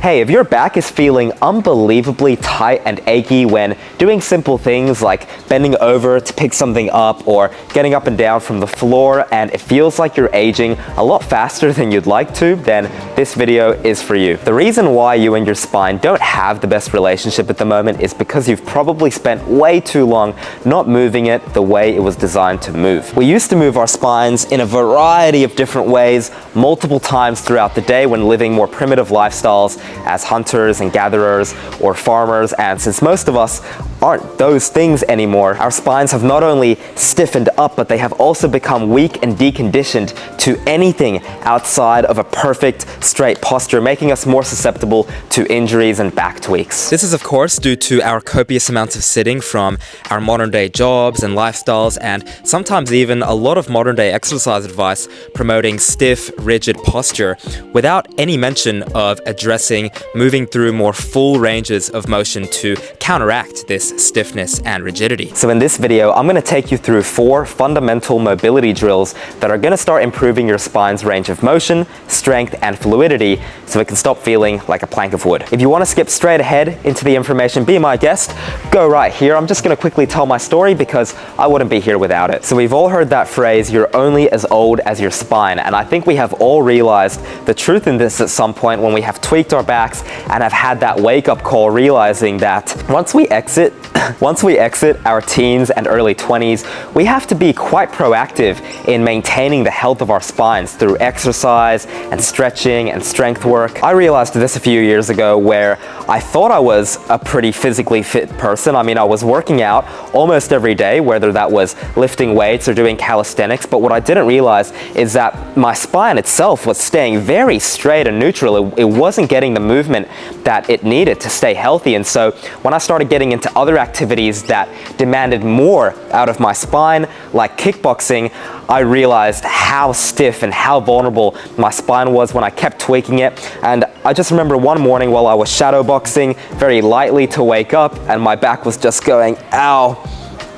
Hey, if your back is feeling unbelievably tight and achy when doing simple things like bending over to pick something up or getting up and down from the floor, and it feels like you're aging a lot faster than you'd like to, then this video is for you. The reason why you and your spine don't have the best relationship at the moment is because you've probably spent way too long not moving it the way it was designed to move. We used to move our spines in a variety of different ways multiple times throughout the day when living more primitive lifestyles as hunters and gatherers or farmers, and since most of us aren't those things anymore, our spines have not only stiffened up, but they have also become weak and deconditioned to anything outside of a perfect straight posture, making us more susceptible to injuries and back tweaks. This is of course due to our copious amounts of sitting from our modern day jobs and lifestyles, and sometimes even a lot of modern day exercise advice promoting stiff, rigid posture without any mention of addressing moving through more full ranges of motion to counteract this stiffness and rigidity. So in this video, I'm going to take you through 4 fundamental mobility drills that are going to start improving your spine's range of motion, strength, and fluidity so it can stop feeling like a plank of wood. If you want to skip straight ahead into the information, be my guest, go right here. I'm just going to quickly tell my story because I wouldn't be here without it. So we've all heard that phrase, you're only as old as your spine, and I think we have all realized the truth in this at some point when we have tweaked our backs and have had that wake-up call realizing that once we exit our teens and early 20s, we have to be quite proactive in maintaining the health of our spines through exercise and stretching and strength work. I realized this a few years ago where I thought I was a pretty physically fit person. I mean, I was working out almost every day, whether that was lifting weights or doing calisthenics, but what I didn't realize is that my spine itself was staying very straight and neutral. It wasn't getting the movement that it needed to stay healthy, and so when I started getting into other activities that demanded more out of my spine, like kickboxing, I realized how stiff and how vulnerable my spine was when I kept tweaking it. And I just remember one morning while I was shadow boxing very lightly to wake up, and my back was just going, ow.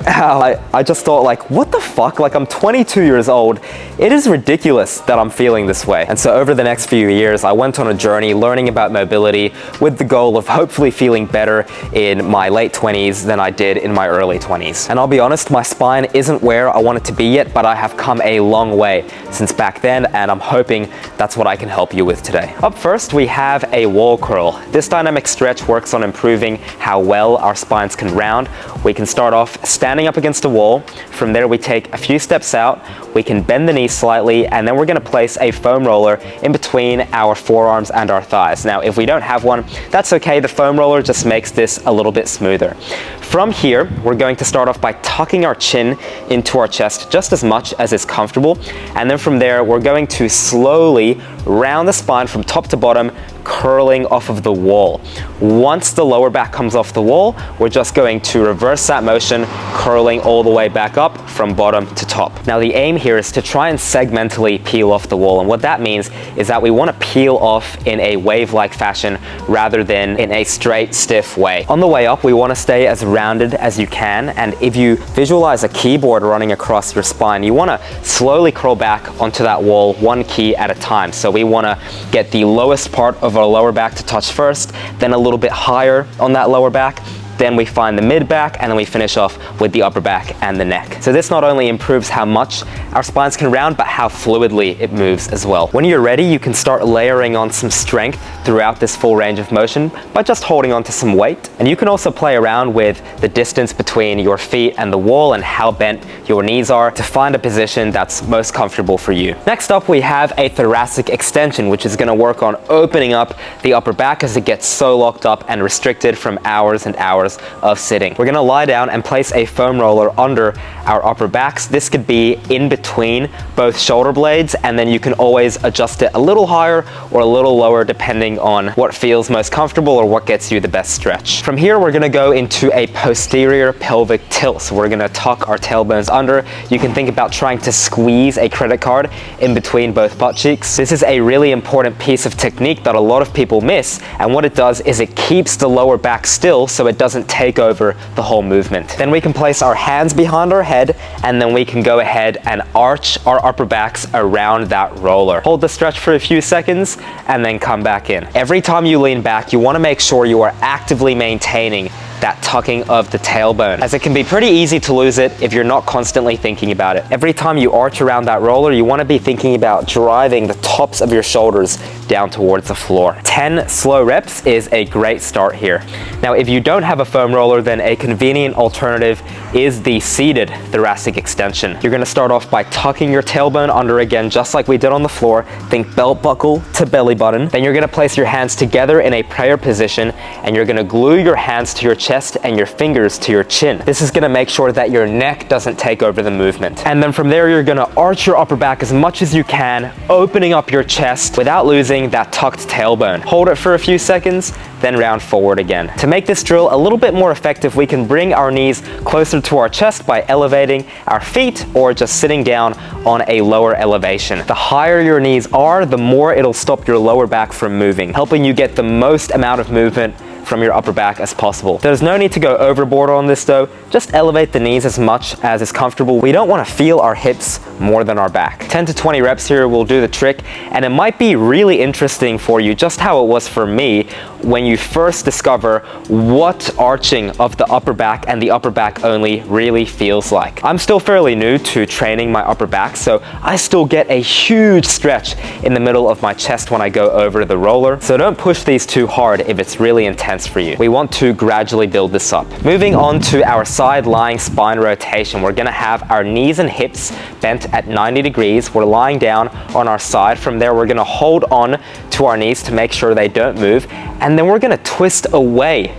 I just thought, like, what the fuck? Like, I'm 22 years old. It is ridiculous that I'm feeling this way. And so over the next few years, I went on a journey learning about mobility with the goal of hopefully feeling better in my late 20s than I did in my early 20s. And I'll be honest, my spine isn't where I want it to be yet, but I have come a long way since back then, and I'm hoping that's what I can help you with today. Up first, we have a wall curl. This dynamic stretch works on improving how well our spines can round. We can start off standing up against a wall. From there, we take a few steps out. We can bend the knees slightly, and then we're going to place a foam roller in between our forearms and our thighs. Now, if we don't have one, that's okay. The foam roller just makes this a little bit smoother. From here, we're going to start off by tucking our chin into our chest just as much as is comfortable. And then from there, we're going to slowly round the spine from top to bottom, curling off of the wall. Once the lower back comes off the wall, we're just going to reverse that motion, curling all the way back up from bottom to top. Now, the aim here is to try and segmentally peel off the wall, and what that means is that we want to peel off in a wave-like fashion rather than in a straight, stiff way. On the way up, we want to stay as rounded as you can, and if you visualize a keyboard running across your spine, you want to slowly curl back onto that wall one key at a time. So we want to get the lowest part of our lower back to touch first, then a little bit higher on that lower back, then we find the mid back, and then we finish off with the upper back and the neck. So this not only improves how much our spines can round, but how fluidly it moves as well. When you're ready, you can start layering on some strength throughout this full range of motion by just holding on to some weight. And you can also play around with the distance between your feet and the wall and how bent your knees are to find a position that's most comfortable for you. Next up, we have a thoracic extension, which is going to work on opening up the upper back as it gets so locked up and restricted from hours and hours of sitting. We're going to lie down and place a foam roller under our upper backs. This could be in between both shoulder blades, and then you can always adjust it a little higher or a little lower depending on what feels most comfortable or what gets you the best stretch. From here, we're going to go into a posterior pelvic tilt. So we're going to tuck our tailbones under. You can think about trying to squeeze a credit card in between both butt cheeks. This is a really important piece of technique that a lot of people miss, and what it does is it keeps the lower back still so it doesn't doesn't take over the whole movement. Then we can place our hands behind our head, and then we can go ahead and arch our upper backs around that roller. Hold the stretch for a few seconds and then come back in. Every time you lean back, you want to make sure you are actively maintaining that tucking of the tailbone, as it can be pretty easy to lose it if you're not constantly thinking about it. Every time you arch around that roller, you want to be thinking about driving the tops of your shoulders down towards the floor. 10 slow reps is a great start here. Now, if you don't have a foam roller, then a convenient alternative is the seated thoracic extension. You're going to start off by tucking your tailbone under again, just like we did on the floor. Think belt buckle to belly button. Then you're going to place your hands together in a prayer position, and you're going to glue your hands to your chest and your fingers to your chin. This is going to make sure that your neck doesn't take over the movement. And then from there, you're going to arch your upper back as much as you can, opening up your chest without losing that tucked tailbone. Hold it for a few seconds, then round forward again. To make this drill a little bit more effective, we can bring our knees closer to our chest by elevating our feet or just sitting down on a lower elevation. The higher your knees are, the more it'll stop your lower back from moving, helping you get the most amount of movement from your upper back as possible. There's no need to go overboard on this though. Just elevate the knees as much as is comfortable. We don't want to feel our hips more than our back. 10 to 20 reps here will do the trick, and it might be really interesting for you just how it was for me when you first discover what arching of the upper back and the upper back only really feels like. I'm still fairly new to training my upper back, so I still get a huge stretch in the middle of my chest when I go over the roller. So don't push these too hard if it's really intense for you. We want to gradually build this up. Moving on to our side lying spine rotation, we're going to have our knees and hips bent at 90 degrees. We're lying down on our side. From there, we're going to hold on to our knees to make sure they don't move, and then we're going to twist away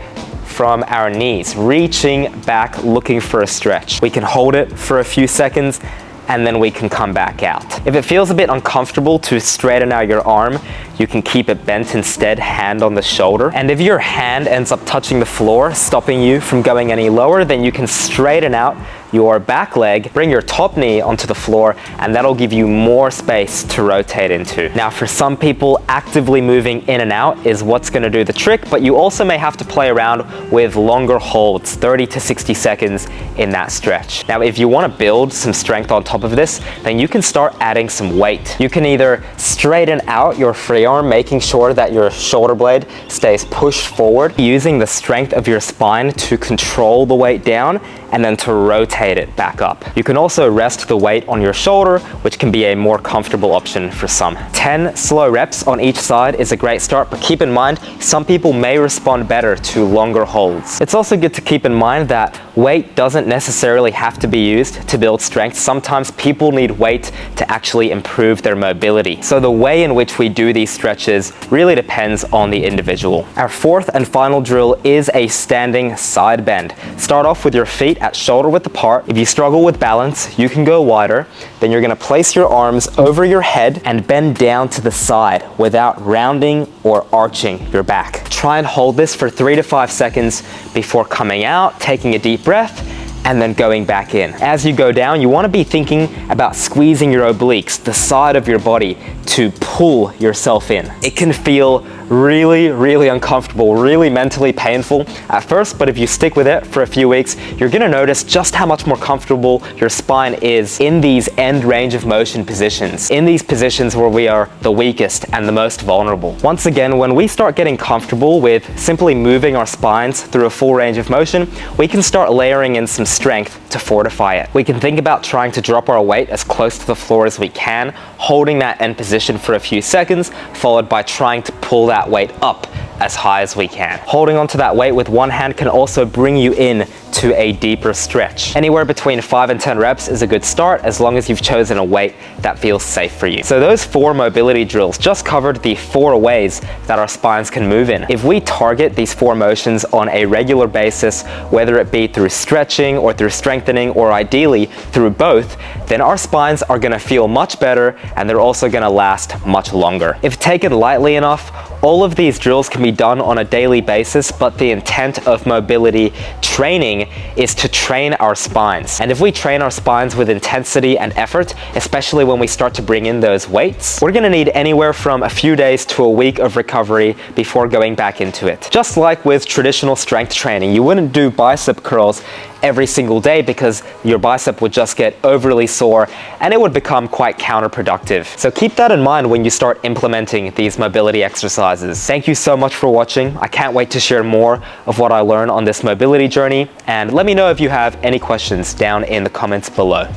from our knees, reaching back, looking for a stretch. We can hold it for a few seconds, and then we can come back out. If it feels a bit uncomfortable to straighten out your arm, you can keep it bent instead, hand on the shoulder. And if your hand ends up touching the floor, stopping you from going any lower, then you can straighten out your back leg, bring your top knee onto the floor, and that'll give you more space to rotate into. Now, for some people, actively moving in and out is what's gonna do the trick, but you also may have to play around with longer holds, 30 to 60 seconds in that stretch. Now, if you wanna build some strength on top of this, then you can start adding some weight. You can either straighten out your free arm, making sure that your shoulder blade stays pushed forward, using the strength of your spine to control the weight down, and then to rotate it back up. You can also rest the weight on your shoulder, which can be a more comfortable option for some. 10 slow reps on each side is a great start, but keep in mind, some people may respond better to longer holds. It's also good to keep in mind that weight doesn't necessarily have to be used to build strength. Sometimes people need weight to actually improve their mobility. So the way in which we do these stretches really depends on the individual. Our fourth and final drill is a standing side bend. Start off with your feet at shoulder width apart. If you struggle with balance, you can go wider. Then you're going to place your arms over your head and bend down to the side without rounding or arching your back. Try and hold this for 3 to 5 seconds before coming out, taking a deep breath, and then going back in. As you go down, you want to be thinking about squeezing your obliques, the side of your body, to pull yourself in. It can feel really uncomfortable, really mentally painful at first, but if you stick with it for a few weeks, you're gonna notice just how much more comfortable your spine is in these end range of motion positions, in these positions where we are the weakest and the most vulnerable. Once again, when we start getting comfortable with simply moving our spines through a full range of motion, we can start layering in some strength to fortify it. We can think about trying to drop our weight as close to the floor as we can, holding that end position for a few seconds, followed by trying to pull that weight up as high as we can. Holding onto that weight with one hand can also bring you in to a deeper stretch. Anywhere between 5 and 10 reps is a good start, as long as you've chosen a weight that feels safe for you. So those 4 mobility drills just covered the 4 ways that our spines can move in. If we target these 4 motions on a regular basis, whether it be through stretching or through strengthening, or ideally through both, then our spines are gonna feel much better, and they're also gonna last much longer. If taken lightly enough, all of these drills can be done on a daily basis, but the intent of mobility training training is to train our spines. And if we train our spines with intensity and effort, especially when we start to bring in those weights, we're gonna need anywhere from a few days to a week of recovery before going back into it. Just like with traditional strength training, you wouldn't do bicep curls every single day because your bicep would just get overly sore and it would become quite counterproductive. So keep that in mind when you start implementing these mobility exercises. Thank you so much for watching. I can't wait to share more of what I learned on this mobility journey, and let me know if you have any questions down in the comments below.